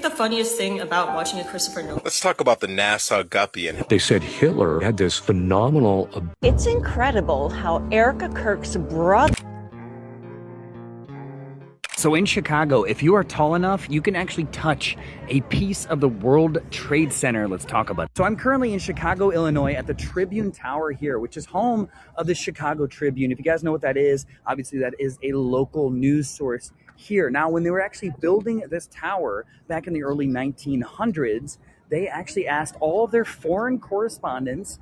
The funniest thing about watching a Christopher Nolan. Let's talk about the NASA guppy. And they said Hitler had this phenomenal. It's incredible how Erica Kirk's brother. So in Chicago, if you are tall enough, you can actually touch a piece of the World Trade Center. Let's talk about it. So I'm currently in Chicago, Illinois at the Tribune Tower here, which is home of the Chicago Tribune. If you guys know what that is, obviously that is a local news source here. Now, when they were actually building this tower back in the early 1900s, they actually asked all of their foreign correspondents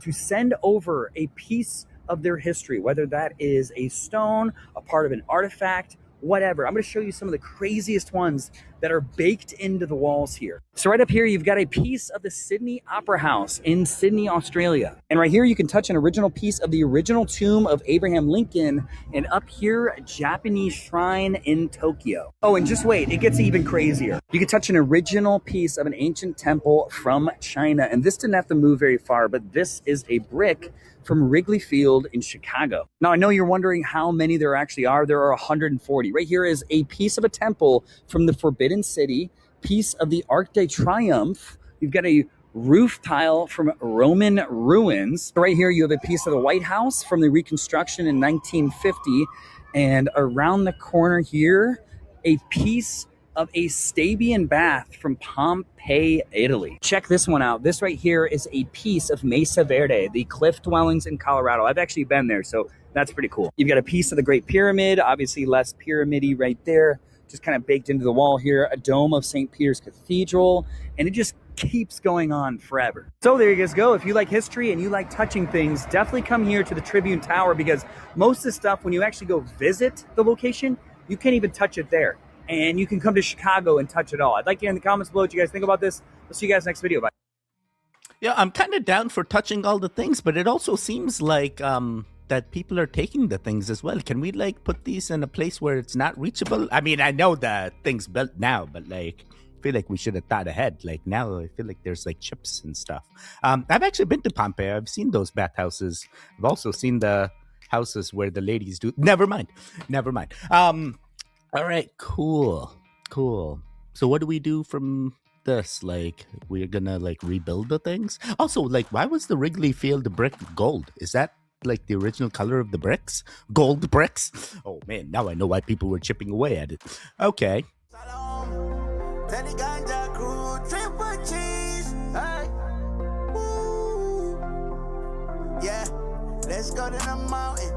to send over a piece of their history, whether that is a stone, a part of an artifact, whatever. I'm going to show you some of the craziest ones that are baked into the walls here. So right up here, you've got a piece of the Sydney Opera House in Sydney, Australia. And right here, you can touch an original piece of the original tomb of Abraham Lincoln. And up here, a Japanese shrine in Tokyo. Oh, and just wait, it gets even crazier. You can touch an original piece of an ancient temple from China. And this didn't have to move very far, but this is a brick from Wrigley Field in Chicago. Now, I know you're wondering how many there actually are. There are 140. Right here is a piece of a temple from the Forbidden City, piece of the Arc de Triomphe. You've got a roof tile from Roman ruins. Right here, you have a piece of the White House from the reconstruction in 1950. And around the corner here, a piece of a Stabian bath from Pompeii, Italy. Check this one out. This right here is a piece of Mesa Verde, the cliff dwellings in Colorado. I've actually been there, so that's pretty cool. You've got a piece of the Great Pyramid, obviously less pyramidy right there, just kind of baked into the wall here, a dome of St. Peter's Cathedral, and it just keeps going on forever. So there you guys go. If you like history and you like touching things, definitely come here to the Tribune Tower, because most of the stuff, when you actually go visit the location, you can't even touch it there. And you can come to Chicago and touch it all. I'd like to hear in the comments below what you guys think about this. We'll see you guys next video. Bye. Yeah, I'm kind of down for touching all the things, but it also seems like that people are taking the things as well. Can we like put these in a place where it's not reachable? I mean, I know the thing's built now, but like, I feel like we should have thought ahead. Like now, I feel like there's like chips and stuff. I've actually been to Pompeii. I've seen those bathhouses. I've also seen the houses where the ladies do. Never mind. All right, cool. So what do we do from this? Like, we're gonna like rebuild the things? Also, like, why was the Wrigley Field brick gold? Is that like the original color of the bricks? Gold bricks? Oh man, now I know why people were chipping away at it. Okay. Tedi Ganja crew, triple cheese. Hey. Woo. Yeah, let's go to the mountain.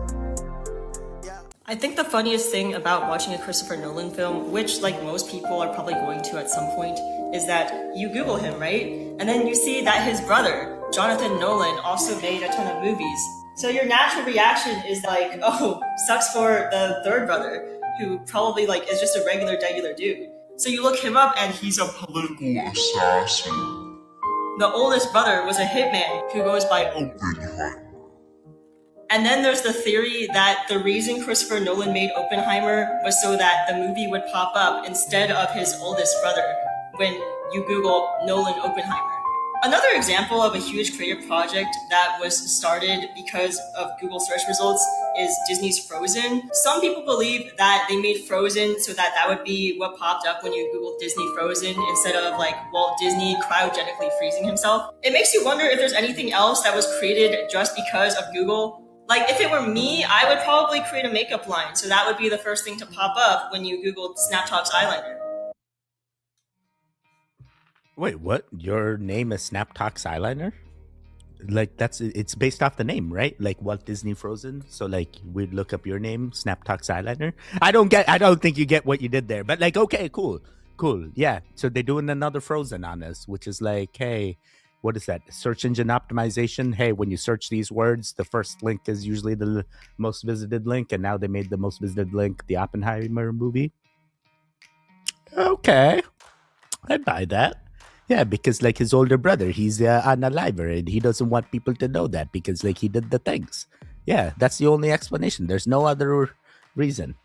I think the funniest thing about watching a Christopher Nolan film, which like most people are probably going to at some point, is that you Google him, right? And then you see that his brother, Jonathan Nolan, also made a ton of movies. So your natural reaction is like, oh, sucks for the third brother, who probably like is just a regular dude. So you look him up and he's a political assassin. The oldest brother was a hitman who goes by Oppenheimer. And then there's the theory that the reason Christopher Nolan made Oppenheimer was so that the movie would pop up instead of his oldest brother when you Google Nolan Oppenheimer. Another example of a huge creative project that was started because of Google search results is Disney's Frozen. Some people believe that they made Frozen so that that would be what popped up when you Google Disney Frozen instead of like Walt Disney cryogenically freezing himself. It makes you wonder if there's anything else that was created just because of Google. Like, if it were me, I would probably create a makeup line. So that would be the first thing to pop up when you Googled Snaptox eyeliner. Wait, what? Your name is Snaptox eyeliner? Like, it's based off the name, right? Like Walt Disney Frozen. So like, we'd look up your name, Snaptox eyeliner. I don't think you get what you did there. But like, okay, cool. Yeah. So they're doing another Frozen on us, which is like, hey, what is that? Search engine optimization. Hey, when you search these words, the first link is usually the most visited link. And now they made the most visited link the Oppenheimer movie. Okay. I'd buy that. Yeah, because like his older brother, he's unaliver and he doesn't want people to know that because like he did the things. Yeah, that's the only explanation. There's no other reason.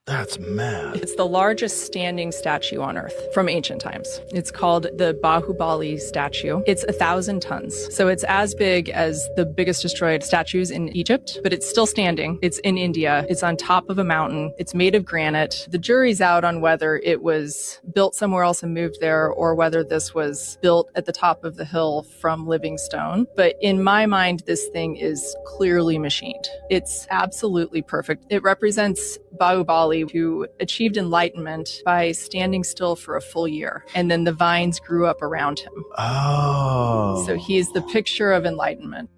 That's mad. It's the largest standing statue on Earth from ancient times. It's called the Bahubali statue. It's 1,000 tons. So it's as big as the biggest destroyed statues in Egypt, but it's still standing. It's in India. It's on top of a mountain. It's made of granite. The jury's out on whether it was built somewhere else and moved there or whether this was built at the top of the hill from living stone. But in my mind, this thing is clearly machined. It's absolutely perfect. It represents Bahubali, who achieved enlightenment by standing still for a full year. And then the vines grew up around him. Oh. So he's the picture of enlightenment.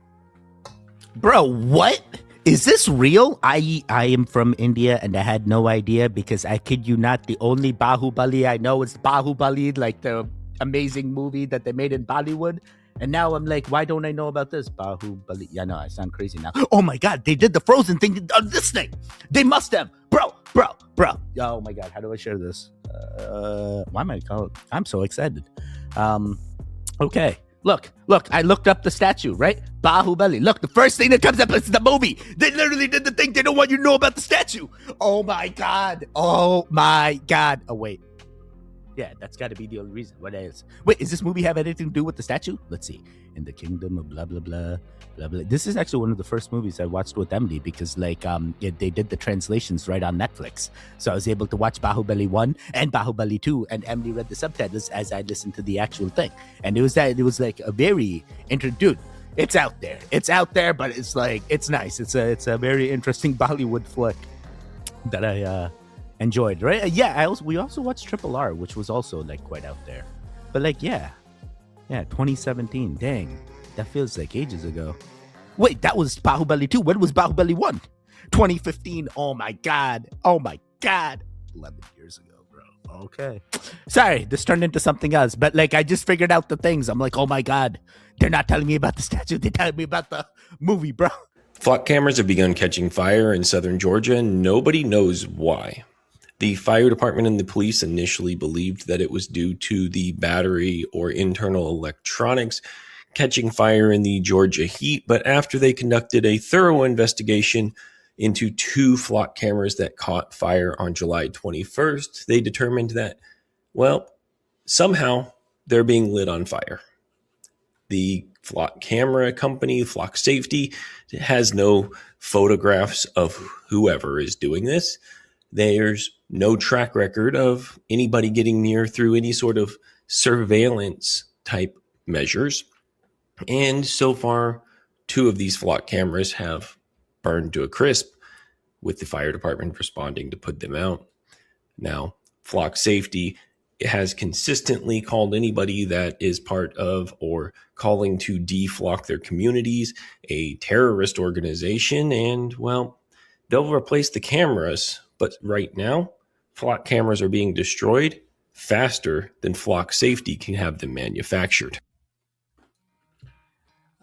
Bro, what? Is this real? I am from India and I had no idea because I kid you not, the only Bahubali I know is Bahubali, like the amazing movie that they made in Bollywood. And now I'm like, why don't I know about this? Bahubali. Yeah, no, I sound crazy now. Oh my God, they did the Frozen thing on this thing. They must have. Bro. Oh my God, how do I share this? Why am I called? I'm so excited. Okay. Look, I looked up the statue, right? Bahubali. Look, the first thing that comes up is the movie. They literally did the thing. They don't want you to know about the statue. Oh my God. Oh, wait. Yeah, that's got to be the only reason. What else? Wait, does this movie have anything to do with the statue? Let's see. In the kingdom of blah, blah, blah, blah, blah. This is actually one of the first movies I watched with Emily because, they did the translations right on Netflix. So I was able to watch Bahubali 1 and Bahubali 2, and Emily read the subtitles as I listened to the actual thing. And it was like a very dude. It's out there, but it's like, it's nice. It's a very interesting Bollywood flick that I enjoyed, right? Yeah, we also watched Triple R, which was also like quite out there. But like, yeah, 2017. Dang, that feels like ages ago. Wait, that was Bahubali 2. When was Bahubali 1? 2015. Oh my God. 11 years ago, bro. Okay. Sorry, this turned into something else. But like, I just figured out the things. I'm like, oh my God, they're not telling me about the statue. They're telling me about the movie, bro. Flock cameras have begun catching fire in southern Georgia, and nobody knows why. The fire department and the police initially believed that it was due to the battery or internal electronics catching fire in the Georgia heat, but after they conducted a thorough investigation into 2 flock cameras that caught fire on July 21st, they determined that, well, somehow they're being lit on fire. The flock camera company, Flock Safety, has no photographs of whoever is doing this. There's no track record of anybody getting near through any sort of surveillance type measures. And so far, 2 of these flock cameras have burned to a crisp, with the fire department responding to put them out. Now, Flock Safety has consistently called anybody that is part of or calling to deflock their communities a terrorist organization, and, well, they'll replace the cameras. But right now, flock cameras are being destroyed faster than Flock Safety can have them manufactured.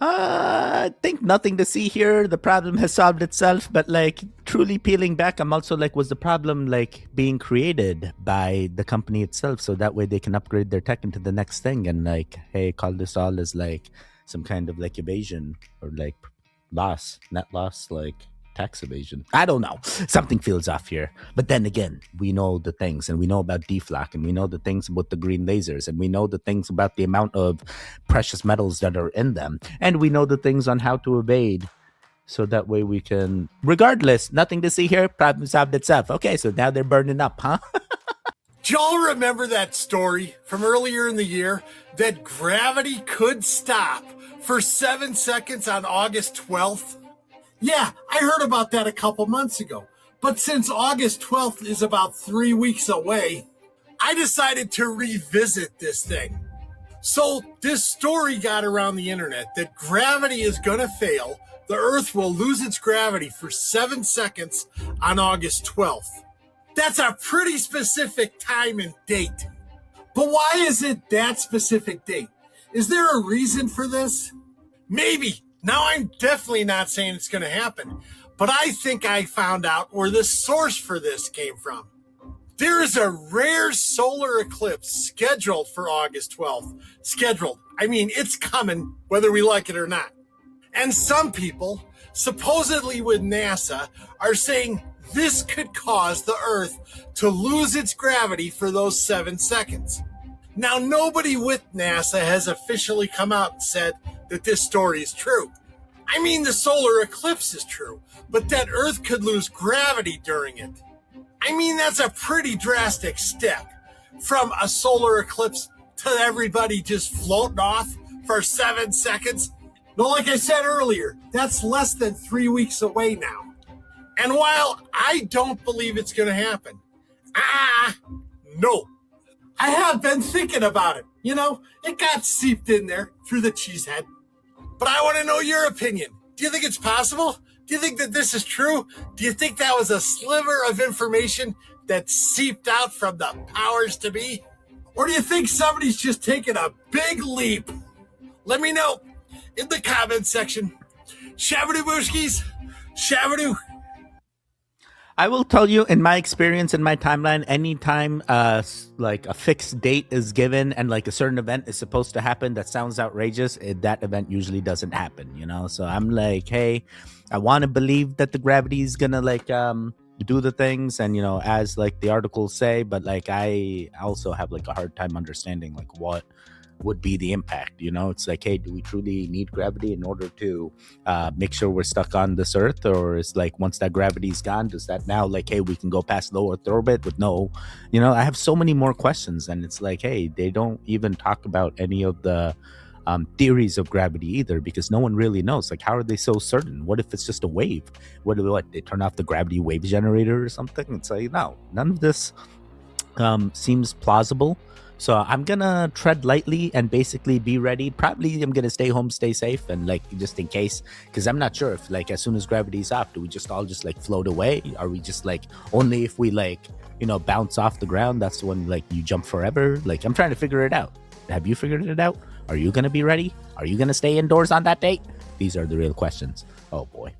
I think nothing to see here. The problem has solved itself. But like, truly peeling back, I'm also like, was the problem like being created by the company itself? So that way they can upgrade their tech into the next thing and like, hey, call this all as like some kind of like evasion or like net loss, like tax evasion. I don't know. Something feels off here. But then again, we know the things, and we know about deflock, and we know the things about the green lasers, and we know the things about the amount of precious metals that are in them, and we know the things on how to evade. So that way we can, regardless, nothing to see here, problem solved itself. Okay, so now they're burning up, huh? Do y'all remember that story from earlier in the year that gravity could stop for 7 seconds on August 12th? Yeah, I heard about that a couple months ago. But since August 12th is about 3 weeks away, I decided to revisit this thing. So this story got around the internet that gravity is going to fail. The Earth will lose its gravity for 7 seconds on August 12th. That's a pretty specific time and date. But why is it that specific date? Is there a reason for this? Maybe. Now, I'm definitely not saying it's going to happen, but I think I found out where the source for this came from. There is a rare solar eclipse scheduled for August 12th. Scheduled. I mean, it's coming, whether we like it or not. And some people, supposedly with NASA, are saying this could cause the Earth to lose its gravity for those 7 seconds. Now, nobody with NASA has officially come out and said that this story is true. I mean, the solar eclipse is true, but that Earth could lose gravity during it. I mean, that's a pretty drastic step from a solar eclipse to everybody just floating off for 7 seconds. No, like I said earlier, that's less than 3 weeks away now. And while I don't believe it's going to happen, no, I have been thinking about it. You know, it got seeped in there through the cheese head. But I want to know your opinion. Do you think it's possible? Do you think that this is true? Do you think that was a sliver of information that seeped out from the powers to be? Or do you think somebody's just taking a big leap? Let me know in the comment section. Shabadoo Booshkies, Shabadoo. I will tell you, in my experience, in my timeline, anytime like a fixed date is given and like a certain event is supposed to happen that sounds outrageous, that event usually doesn't happen, you know? So I'm like, hey, I want to believe that the gravity is going to like do the things and, you know, as like the articles say, but like I also have like a hard time understanding like what would be the impact, you know? It's like, hey, do we truly need gravity in order to make sure we're stuck on this Earth? Or is like, once that gravity's gone, does that now like, hey, we can go past low Earth orbit with no, you know? I have so many more questions, and it's like, hey, they don't even talk about any of the theories of gravity either, because no one really knows. Like, how are they so certain? What if it's just a wave? What they turn off the gravity wave generator or something? It's like, no, none of this seems plausible. So I'm gonna tread lightly and basically be ready. Probably I'm gonna stay home, stay safe, and like just in case, because I'm not sure if like as soon as gravity's off, do we just all just like float away? Are we just like only if we like, you know, bounce off the ground, that's when like you jump forever? Like, I'm trying to figure it out. Have you figured it out? Are you gonna be ready? Are you gonna stay indoors on that date? These are the real questions. Oh boy.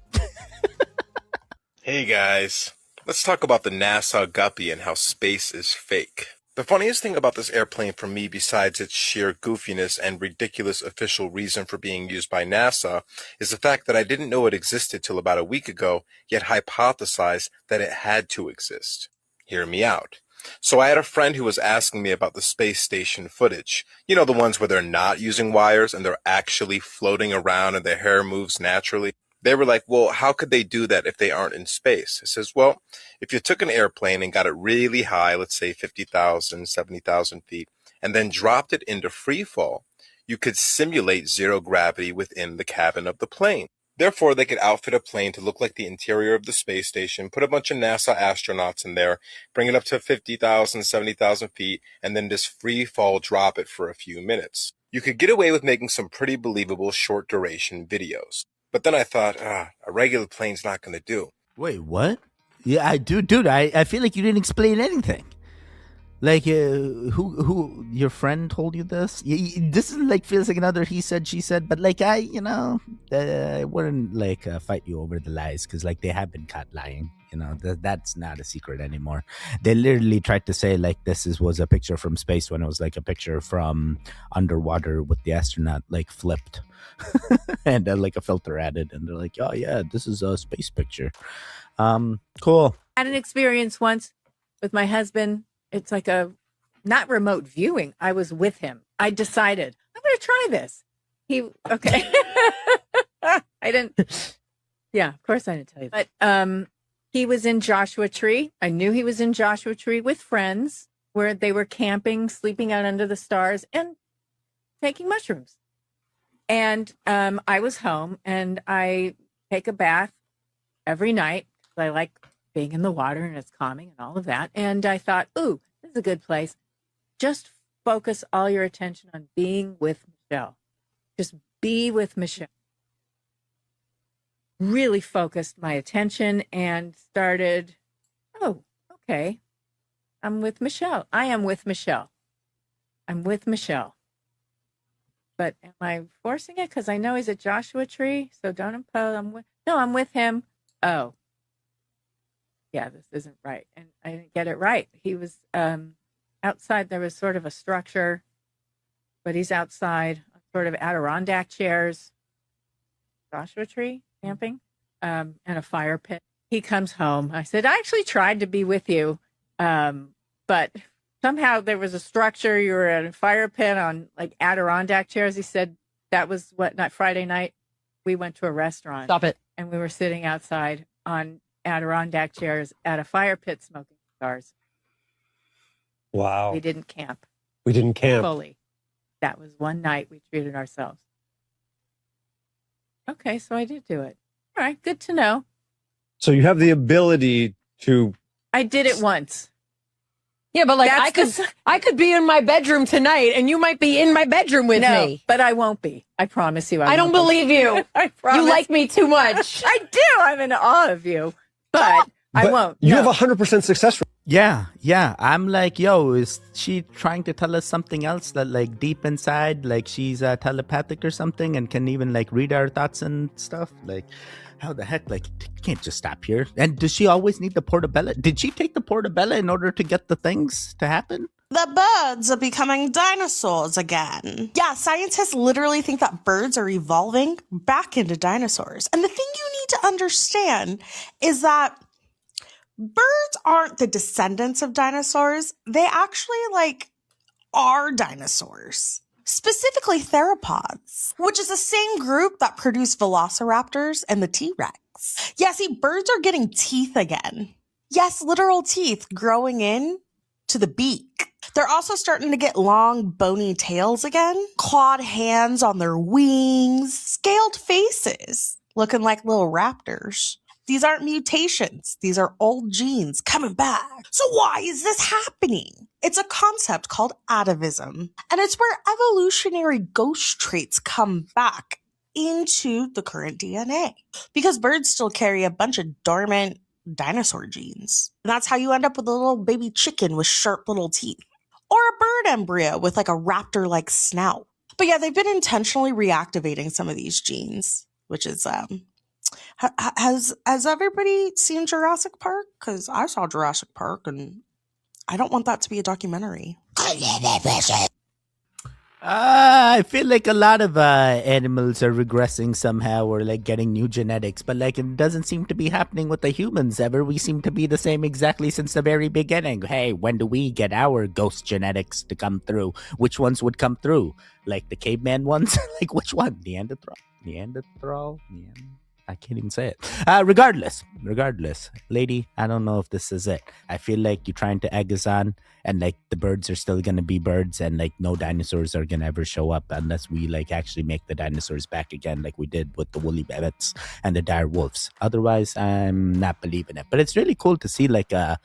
Hey guys, let's talk about the NASA guppy and how space is fake. The funniest thing about this airplane for me, besides its sheer goofiness and ridiculous official reason for being used by NASA, is the fact that I didn't know it existed till about a week ago, yet hypothesized that it had to exist. Hear me out. So I had a friend who was asking me about the space station footage. You know, the ones where they're not using wires and they're actually floating around and their hair moves naturally. They were like, well, how could they do that if they aren't in space? I says, well, if you took an airplane and got it really high, let's say 50,000, 70,000 feet, and then dropped it into free fall, you could simulate zero gravity within the cabin of the plane. Therefore, they could outfit a plane to look like the interior of the space station, put a bunch of NASA astronauts in there, bring it up to 50,000, 70,000 feet, and then just free fall drop it for a few minutes. You could get away with making some pretty believable short duration videos. But then I thought, a regular plane's not going to do. Wait, what? Yeah, I do, dude. I feel like you didn't explain anything. Like, who your friend told you this? This is like feels like another he said, she said. But like, I wouldn't like fight you over the lies, because like they have been caught lying. You know, that's not a secret anymore. They literally tried to say like was a picture from space when it was like a picture from underwater with the astronaut like flipped and like a filter added, and they're like, oh yeah, this is a space picture. Cool. I had an experience once with my husband. It's like a not remote viewing. I was with him. I decided I'm going to try this. Okay. I didn't. Yeah, of course I didn't tell you. But he was in Joshua Tree. I knew he was in Joshua Tree with friends where they were camping, sleeping out under the stars, and taking mushrooms. And I was home, and I take a bath every night. I like being in the water, and it's calming and all of that. And I thought, ooh, this is a good place. Just focus all your attention on being with Michelle. Just be with Michelle. Really focused my attention and started, oh, okay. I'm with Michelle. I am with Michelle. I'm with Michelle. But am I forcing it? Because I know he's at Joshua Tree, so don't impose. I'm with him. Oh. Yeah, this isn't right. And I didn't get it right. He was outside. There was sort of a structure, but he's outside, sort of Adirondack chairs, Joshua Tree camping, and a fire pit. he comes home. I said, I actually tried to be with you, but somehow there was a structure. You were at a fire pit on like Adirondack chairs. He said that was not Friday night. We went to a restaurant. Stop it. And we were sitting outside on Adirondack chairs at a fire pit smoking cigars. Wow. We didn't camp. We didn't camp. Fully. That was one night we treated ourselves. Okay, so I did do it. All right, good to know. So you have the ability to... I did it once. Yeah, but like I could be in my bedroom tonight and you might be in my bedroom with me. But I won't be. I promise you. I don't believe you. I promise. You like me too much. I do. I'm in awe of you. But I won't. You have 100% success rate. Yeah. I'm like, yo, is she trying to tell us something else that like deep inside, like she's telepathic or something and can even like read our thoughts and stuff? Like, how the heck? Like, you can't just stop here. And does she always need the portobello? Did she take the portobello in order to get the things to happen? The birds are becoming dinosaurs again. Yeah, scientists literally think that birds are evolving back into dinosaurs. And the thing you need to understand is that birds aren't the descendants of dinosaurs. They actually are dinosaurs. Specifically theropods, which is the same group that produced velociraptors and the T-Rex. Yeah, see, birds are getting teeth again. Yes, literal teeth growing in to the beak. They're also starting to get long, bony tails again, clawed hands on their wings, scaled faces, looking like little raptors. These aren't mutations. These are old genes coming back. So why is this happening? It's a concept called atavism, and it's where evolutionary ghost traits come back into the current DNA because birds still carry a bunch of dormant dinosaur genes. And that's how you end up with a little baby chicken with sharp little teeth or a bird embryo with like a raptor-like snout. But yeah, they've been intentionally reactivating some of these genes, which is, has everybody seen Jurassic Park? Because I saw Jurassic Park and I don't want that to be a documentary. I feel like a lot of animals are regressing somehow or like getting new genetics, but like it doesn't seem to be happening with the humans ever. We seem to be the same exactly since the very beginning. Hey, when do we get our ghost genetics to come through? Which ones would come through? Like the caveman ones? Like which one? Neanderthal? I can't even say it. Regardless, lady, I don't know if this is it. I feel like you're trying to egg us on and like the birds are still going to be birds and like no dinosaurs are going to ever show up unless we like actually make the dinosaurs back again like we did with the woolly mammoths and the dire wolves. Otherwise, I'm not believing it. But it's really cool to see like a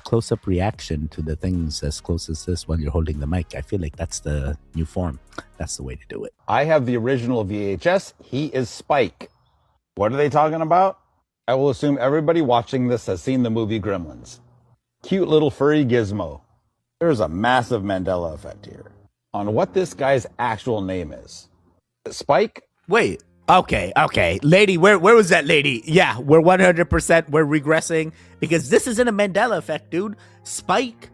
close-up reaction to the things as close as this when you're holding the mic. I feel like that's the new form. That's the way to do it. I have the original VHS. He is Spike. What are they talking about? I will assume everybody watching this has seen the movie Gremlins. Cute little furry gizmo. There's a massive Mandela effect here on what this guy's actual name is. Spike? Wait, okay. Lady, where was that lady? Yeah, we're 100%, we're regressing because this isn't a Mandela effect, dude. Spike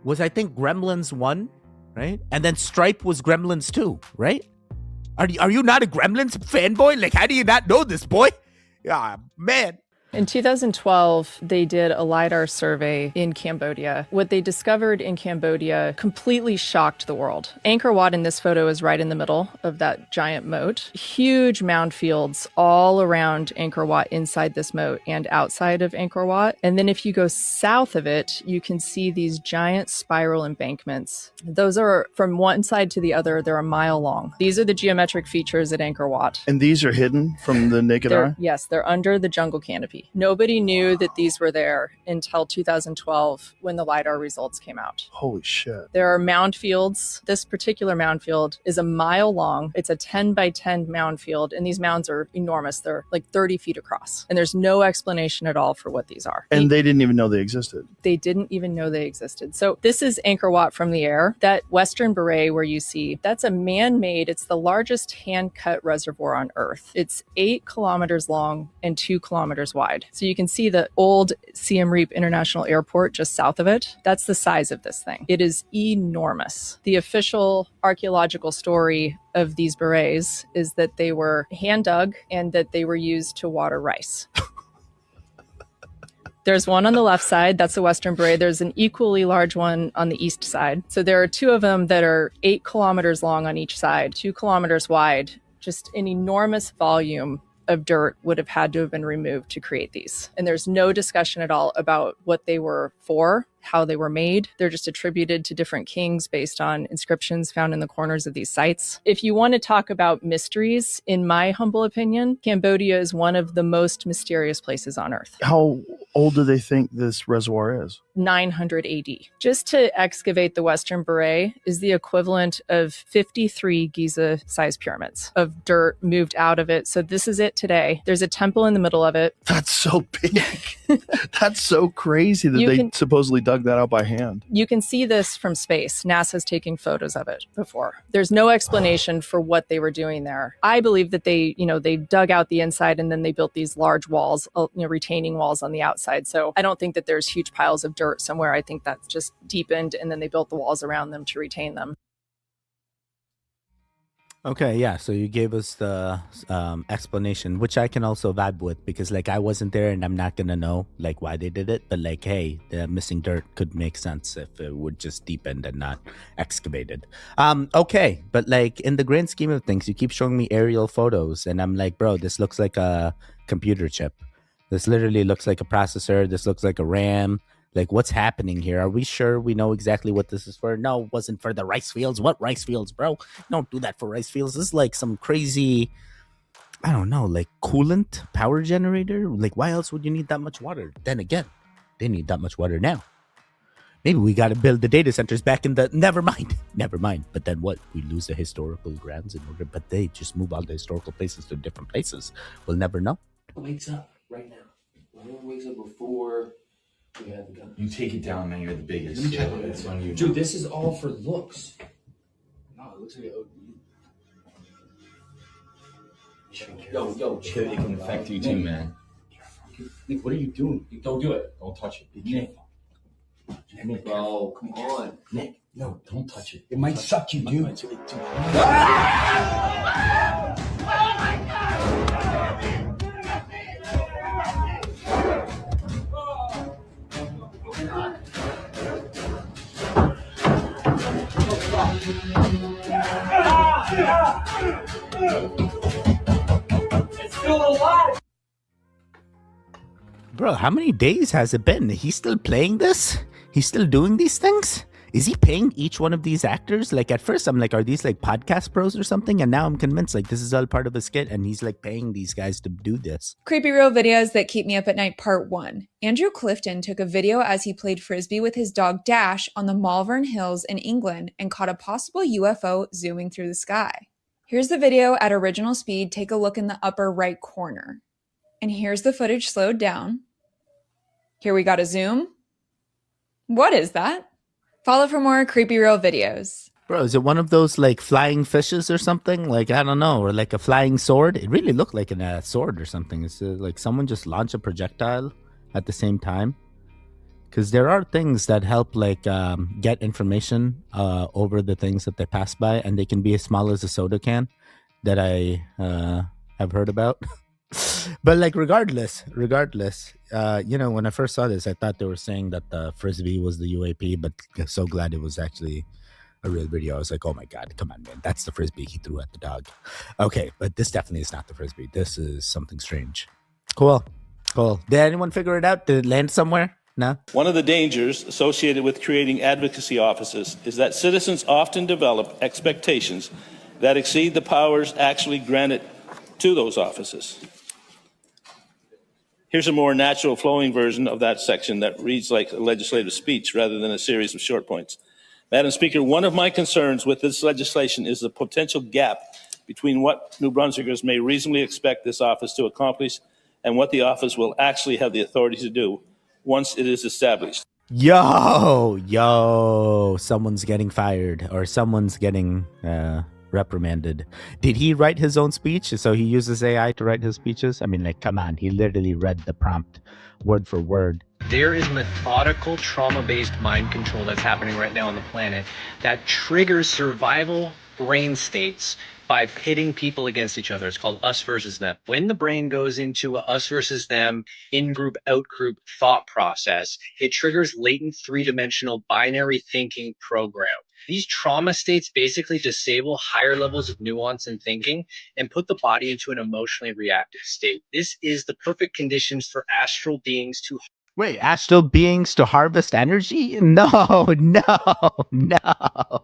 was, I think, Gremlins 1, right? And then Stripe was Gremlins 2, right? Are you not a Gremlins fanboy? Like, how do you not know this, boy? Ah, man. In 2012, they did a LiDAR survey in Cambodia. What they discovered in Cambodia completely shocked the world. Angkor Wat in this photo is right in the middle of that giant moat. Huge mound fields all around Angkor Wat inside this moat and outside of Angkor Wat. And then if you go south of it, you can see these giant spiral embankments. Those are from one side to the other, they're a mile long. These are the geometric features at Angkor Wat. And these are hidden from the naked eye? Yes, they're under the jungle canopy. Nobody knew that these were there until 2012 when the LiDAR results came out. Holy shit. There are mound fields. This particular mound field is a mile long. It's a 10 by 10 mound field, and these mounds are enormous. They're like 30 feet across, and there's no explanation at all for what these are. And they didn't even know they existed. They didn't even know they existed. So this is Angkor Wat from the air. That western beret where you see, that's a man-made, it's the largest hand-cut reservoir on Earth. It's 8 kilometers long and 2 kilometers wide. So you can see the old Siem Reap International Airport just south of it. That's the size of this thing. It is enormous. The official archaeological story of these berets is that they were hand dug and that they were used to water rice. There's one on the left side, that's the Western Beret. There's an equally large one on the east side. So there are two of them that are 8 kilometers long on each side, 2 kilometers wide. Just an enormous volume of dirt would have had to have been removed to create these. And there's no discussion at all about what they were for, how they were made. They're just attributed to different kings based on inscriptions found in the corners of these sites. If you want to talk about mysteries, in my humble opinion, Cambodia is one of the most mysterious places on Earth. How old do they think this reservoir is? 900 AD. Just to excavate the Western Beret is the equivalent of 53 Giza-sized pyramids of dirt moved out of it. So this is it today. There's a temple in the middle of it. That's so big. That's so crazy that they supposedly dug that out by hand. You can see this from space. NASA's taking photos of it before. There's no explanation for what they were doing there. I believe that they dug out the inside and then they built these large walls, retaining walls on the outside. So I don't think that there's huge piles of dirt somewhere. I think that's just deepened and then they built the walls around them to retain them. Okay, yeah, so you gave us the explanation, which I can also vibe with, because like I wasn't there and I'm not gonna know like why they did it, but like, hey, the missing dirt could make sense if it would just deepened and not excavated. Okay, but like in the grand scheme of things, you keep showing me aerial photos and I'm like, bro, this looks like a computer chip. This literally looks like a processor. This looks like a RAM. Like, what's happening here? Are we sure we know exactly what this is for? No, it wasn't for the rice fields. What rice fields, bro? Don't do that for rice fields. This is like some crazy, I don't know, like coolant power generator. Like, why else would you need that much water? Then again, they need that much water now. Maybe we got to build the data centers back in the, never mind. But then what? We lose the historical grounds in order, but they just move all the historical places to different places. We'll never know. Wakes up right now. Whoever wakes up before... You take it down, man. You're the biggest. Yeah, it's on you. Dude, this is all for looks. No, it looks like Yo, chill. It can affect you too, man. Nick, what are you doing? Don't do it. Don't touch it. Be careful. Nick, bro, come on. Nick, no, don't touch it. It might suck you, dude. It's still alive. Bro, how many days has it been? He's still playing this? He's still doing these things? Is he paying each one of these actors? Like, at first I'm like, are these like podcast pros or something? And now I'm convinced like this is all part of a skit and he's like paying these guys to do this. Creepy Real Videos That Keep Me Up at Night Part 1. Andrew Clifton took a video as he played Frisbee with his dog Dash on the Malvern Hills in England and caught a possible UFO zooming through the sky. Here's the video at original speed. Take a look in the upper right corner. And here's the footage slowed down. Here we got a zoom. What is that? Follow for more Creepy Real videos. Bro, is it one of those like flying fishes or something? Like, I don't know, or like a flying sword? It really looked like a sword or something. It's like someone just launched a projectile at the same time. Because there are things that help like get information over the things that they pass by, and they can be as small as a soda can that I have heard about. But like regardless, when I first saw this, I thought they were saying that the Frisbee was the UAP, but I'm so glad it was actually a real video. I was like, oh my God, come on, man. That's the Frisbee he threw at the dog. Okay, but this definitely is not the Frisbee. This is something strange. Cool. Did anyone figure it out? Did it land somewhere? No? One of the dangers associated with creating advocacy offices is that citizens often develop expectations that exceed the powers actually granted to those offices. Here's a more natural flowing version of that section that reads like a legislative speech rather than a series of short points. Madam Speaker, one of my concerns with this legislation is the potential gap between what New Brunswickers may reasonably expect this office to accomplish and what the office will actually have the authority to do once it is established. Yo, someone's getting fired or someone's getting reprimanded. Did he write his own speech? So he uses AI to write his speeches? I mean, like, come on. He literally read the prompt word for word. There is methodical trauma-based mind control that's happening right now on the planet that triggers survival brain states by pitting people against each other. It's called us versus them. When the brain goes into a us versus them, in-group, out-group thought process, it triggers latent three-dimensional binary thinking program. These trauma states basically disable higher levels of nuance and thinking and put the body into an emotionally reactive state. This is the perfect conditions for astral beings to... Wait, astral beings to harvest energy? No, no.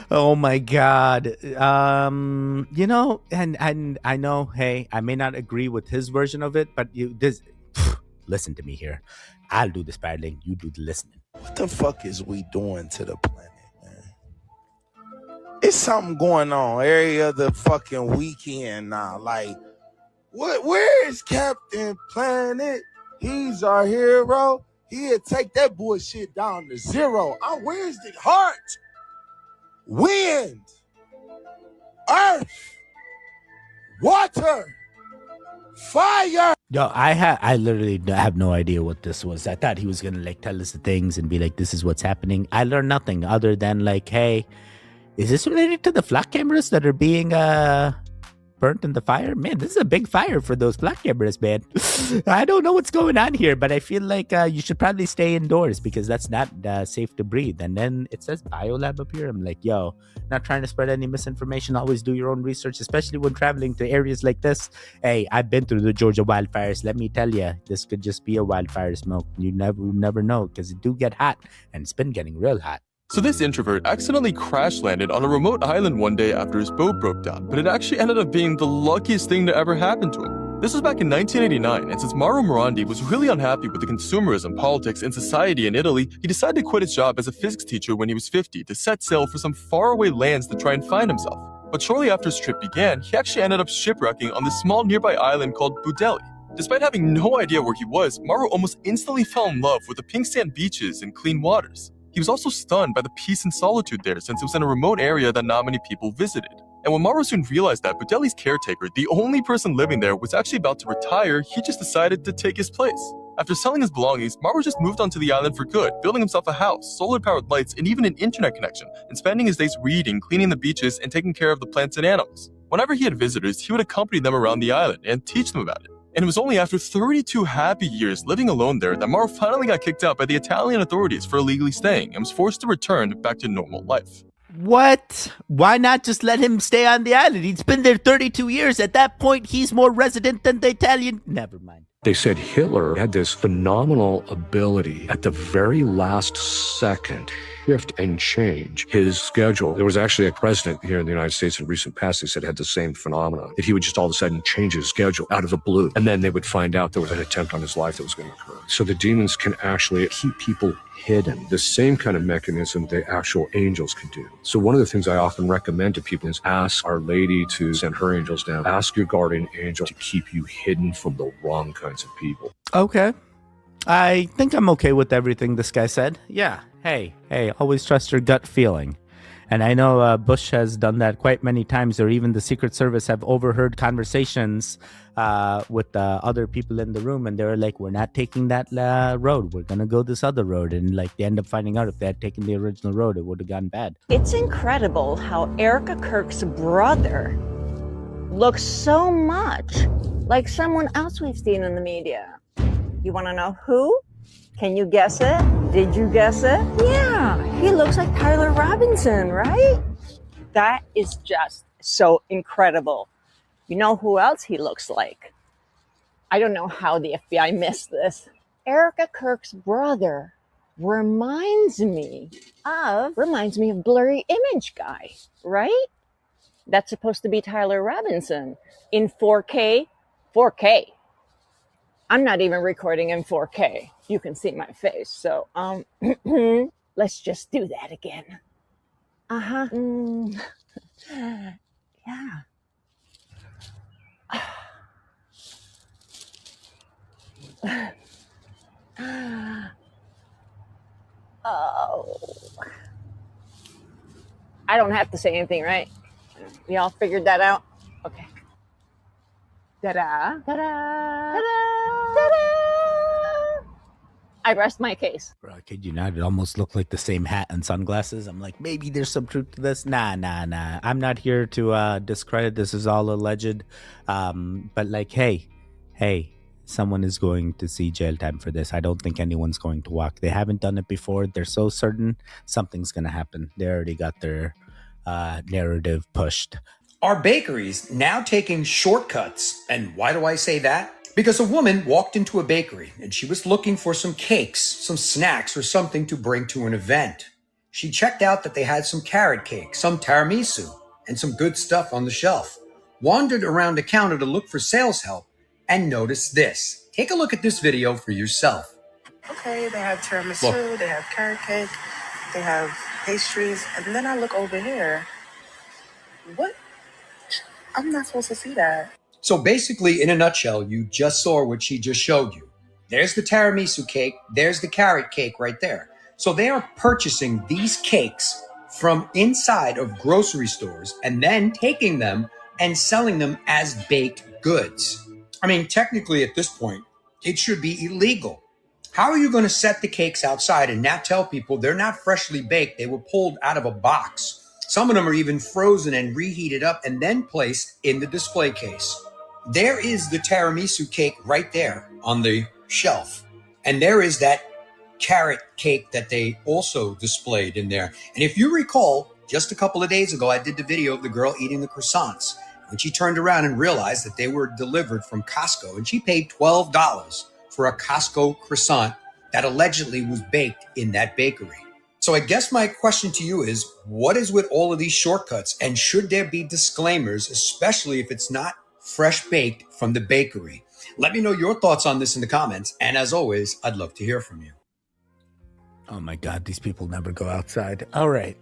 Oh my God. You know, and I know, hey, I may not agree with his version of it, but listen to me here. I'll do the spiraling, you do the listening. What the fuck is we doing to the planet, man? It's something going on every other fucking weekend now. Like, where is Captain Planet? He's our hero. He'll take that bullshit down to zero. Where's the heart? Wind, earth, water, fire. Yo, I literally have no idea what this was. I thought he was gonna like tell us the things and be like, this is what's happening. I learned nothing other than like, hey, is this related to the flock cameras that are being burnt in the fire? Man, this is a big fire for those flock cameras, man. I don't know what's going on here, but I feel like you should probably stay indoors because that's not safe to breathe. And then it says biolab up here. I'm like, yo, not trying to spread any misinformation. Always do your own research, especially when traveling to areas like this. Hey, I've been through the Georgia wildfires. Let me tell you, this could just be a wildfire smoke. You never know because it do get hot, and it's been getting real hot. So this introvert accidentally crash landed on a remote island one day after his boat broke down, but it actually ended up being the luckiest thing to ever happen to him. This was back in 1989, and since Mauro Morandi was really unhappy with the consumerism, politics, and society in Italy, he decided to quit his job as a physics teacher when he was 50 to set sail for some faraway lands to try and find himself. But shortly after his trip began, he actually ended up shipwrecking on this small nearby island called Budeli. Despite having no idea where he was, Mauro almost instantly fell in love with the pink sand beaches and clean waters. He was also stunned by the peace and solitude there since it was in a remote area that not many people visited. And when Mauro soon realized that Budeli's caretaker, the only person living there, was actually about to retire, he just decided to take his place. After selling his belongings, Mauro just moved onto the island for good, building himself a house, solar-powered lights, and even an internet connection, and spending his days reading, cleaning the beaches, and taking care of the plants and animals. Whenever he had visitors, he would accompany them around the island and teach them about it. And it was only after 32 happy years living alone there that Mauro finally got kicked out by the Italian authorities for illegally staying and was forced to return back to normal life. What? Why not just let him stay on the island? He's been there 32 years. At that point, he's more resident than the Italian. Never mind. They said Hitler had this phenomenal ability at the very last second shift and change his schedule. There was actually a president here in the United States in recent past who said had the same phenomenon, that he would just all of a sudden change his schedule out of the blue. And then they would find out there was an attempt on his life that was going to occur. So the demons can actually keep people hidden. The same kind of mechanism the actual angels can do. So one of the things I often recommend to people is ask Our Lady to send her angels down. Ask your guardian angel to keep you hidden from the wrong kinds of people. Okay. I think I'm okay with everything this guy said. Yeah. Hey, always trust your gut feeling. And I know Bush has done that quite many times, or even the Secret Service have overheard conversations with other people in the room, and they're like, we're not taking that road. We're going to go this other road. And like they end up finding out if they had taken the original road, it would have gone bad. It's incredible how Erica Kirk's brother looks so much like someone else we've seen in the media. You want to know who? Can you guess it? Did you guess it? Yeah, he looks like Tyler Robinson, right? That is just so incredible. You know who else he looks like? I don't know how the FBI missed this. Erica Kirk's brother reminds me of Blurry Image Guy, right? That's supposed to be Tyler Robinson in 4K. 4K. I'm not even recording in 4K. You can see my face. So, let's just do that again. Uh-huh. Yeah. Oh. I don't have to say anything, right? Y'all figured that out? Okay. Ta-da. Ta-da. Ta-da. Ta-da. I rest my case. Bro, I kid you not, it almost looked like the same hat and sunglasses. I'm like, maybe there's some truth to this. Nah. I'm not here to discredit. This is all alleged. But like, hey, someone is going to see jail time for this. I don't think anyone's going to walk. They haven't done it before. They're so certain something's going to happen. They already got their narrative pushed. Are bakeries now taking shortcuts? And why do I say that? Because a woman walked into a bakery and she was looking for some cakes, some snacks, or something to bring to an event. She checked out that they had some carrot cake, some tiramisu, and some good stuff on the shelf. Wandered around the counter to look for sales help and noticed this. Take a look at this video for yourself. Okay, they have tiramisu, they have carrot cake, they have pastries, and then I look over here. What? I'm not supposed to see that. So basically, in a nutshell, you just saw what she just showed you. There's the tiramisu cake, there's the carrot cake right there. So they are purchasing these cakes from inside of grocery stores and then taking them and selling them as baked goods. I mean, technically at this point, it should be illegal. How are you going to set the cakes outside and not tell people they're not freshly baked? They were pulled out of a box. Some of them are even frozen and reheated up and then placed in the display case. There is the tiramisu cake right there on the shelf. And there is that carrot cake that they also displayed in there. And if you recall, just a couple of days ago, I did the video of the girl eating the croissants. When she turned around and realized that they were delivered from Costco, and she paid $12 for a Costco croissant that allegedly was baked in that bakery. So I guess my question to you is, what is with all of these shortcuts? And should there be disclaimers, especially if it's not fresh baked from the bakery? Let me know your thoughts on this in the comments. And as always, I'd love to hear from you. Oh my God, these people never go outside. All right.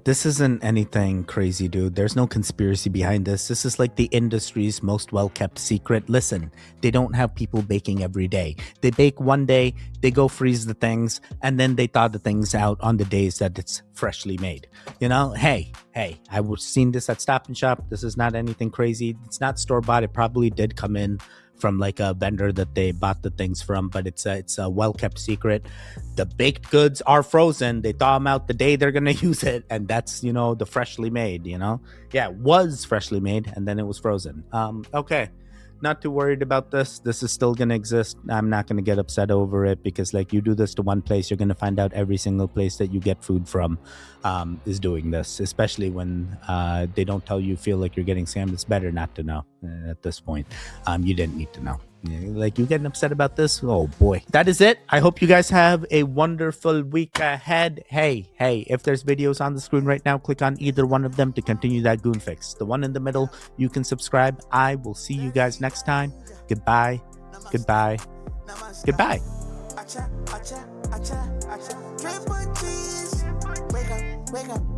This isn't anything crazy, dude. There's no conspiracy behind this. This is like the industry's most well-kept secret. Listen, they don't have people baking every day. They bake one day, they go freeze the things, and then they thaw the things out on the days that it's freshly made. You know, hey, I've seen this at Stop and Shop. This is not anything crazy. It's not store-bought. It probably did come in from like a vendor that they bought the things from, but it's a well-kept secret. The baked goods are frozen. They thaw them out the day they're gonna use it, and that's, the freshly made. Yeah, it was freshly made, and then it was frozen. Okay, not too worried about this. This is still gonna exist. I'm not gonna get upset over it, because like, you do this to one place, you're gonna find out every single place that you get food from is doing this, especially when they don't tell you, feel like you're getting scammed. It's better not to know at this point. You didn't need to know. Like, you getting upset about this? Oh boy. That is it. I hope you guys have a wonderful week ahead. Hey, if there's videos on the screen right now, click on either one of them to continue that goon fix. The one in the middle, you can subscribe. I will see you guys next time. Goodbye. Goodbye. Goodbye. Wake up.